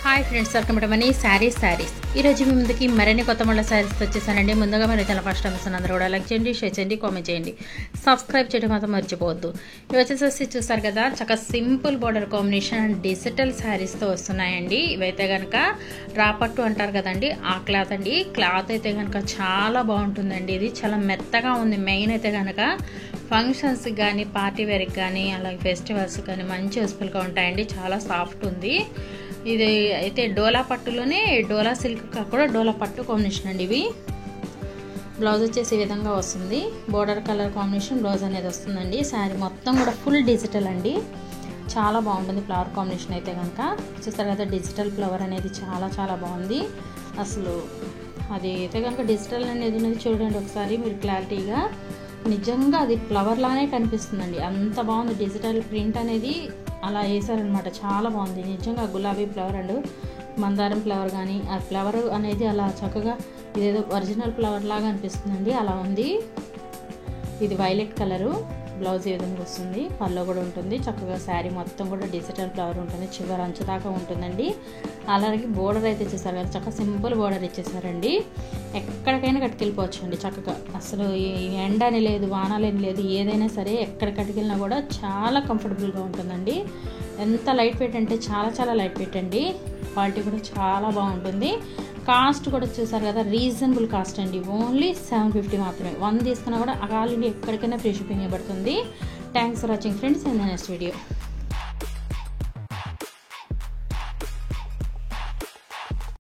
Hi friends, welcome to money saris ఈరోజు మీ ముందుకి మరిన్ని కొత్త మళ్ళీ శారీస్ వచ్చేసానండి. ముందుగా మీరు చాలా ఫస్ట్ టైం వస్తున్న అందరూ కూడా లైక్ చేయండి, షేర్ చేయండి, కామెంట్ చేయండి, సబ్స్క్రైబ్ చేయడం మాత్రం మర్చిపోవద్దు. ఇవి వచ్చేసి చూస్తారు కదా, చక్కగా simple border combination and digital శారీస్తో వస్తున్నాయండి. ఇవైతే కనుక రాపట్టు అంటారు కదండి, ఆ క్లాత్ అండి. క్లాత్ అయితే కనుక చాలా బాగుంటుందండి. ఇది చాలా మెత్తగా ఉంది. మెయిన్ అయితే కనుక ఫంక్షన్స్కి కానీ పార్టీ వేర్కి కానీ అలాగే ఫెస్టివల్స్ కానీ మంచి యూస్ఫుల్గా ఉంటాయండి. చాలా సాఫ్ట్ ఉంది. ఇది అయితే డోలా పట్టులోనే డోలా సిల్క్ కాకుండా డోలా పట్టు కాంబినేషన్ అండి. ఇవి బ్లౌజ్ వచ్చేసి ఈ విధంగా వస్తుంది. బోర్డర్ కలర్ కాంబినేషన్ బ్లౌజ్ అనేది వస్తుందండి. శారీ మొత్తం కూడా ఫుల్ డిజిటల్ అండి. చాలా బాగుంటుంది ఫ్లవర్ కాంబినేషన్ అయితే కనుక. చూస్తారు కదా, డిజిటల్ ఫ్లవర్ అనేది చాలా చాలా బాగుంది. అసలు అది అయితే కనుక డిజిటల్ అనేది చూడండి ఒకసారి మీరు క్లారిటీగా. నిజంగా అది ఫ్లవర్ లానే కనిపిస్తుందండి. అంత బాగుంది. డిజిటల్ ప్రింట్ అనేది అలా వేసారనమాట. చాలా బాగుంది నిజంగా. గులాబీ ఫ్లవర్ అండ్ మందారం ఫ్లవర్ కానీ ఆ ఫ్లవర్ అనేది అలా చక్కగా ఇదేదో ఒరిజినల్ ఫ్లవర్ లాగా అనిపిస్తుందండి. అలా ఉంది. ఇది వైలెట్ కలరు. బ్లౌజ్ ఏ విధంగా వస్తుంది, పళ్ళు కూడా ఉంటుంది. చక్కగా శారీ మొత్తం కూడా డిజిటల్ ఫ్లవర్ ఉంటుంది. చివరి అంచు దాకా ఉంటుందండి. అలాగే బోర్డర్ అయితే ఇచ్చేసారు కదా, చక్కగా సింపుల్ బోర్డర్ ఇచ్చేసారండి. ఎక్కడికైనా కట్టుకెళ్ళిపోవచ్చు అండి చక్కగా. అసలు ఎండ అని లేదు, వానాలని లేదు, ఏదైనా సరే ఎక్కడ కట్టుకెళ్ళినా కూడా చాలా కంఫర్టబుల్గా ఉంటుందండి. ఎంత లైట్ వెయిట్ అంటే చాలా చాలా లైట్ వెయిట్ అండి. క్వాలిటీ కూడా చాలా బాగుంటుంది. కాస్ట్ కూడా చూసారు కదా, రీజనబుల్ కాస్ట్ అండి. ఓన్లీ 750 మాత్రమే. 1 తీసుకున్నా కూడా ఆల్ ఇండియా ఎక్కడికైనా ఫ్రీ షిప్పింగ్ ఇవ్వబడుతుంది. Thanks for watching friends. In the next video.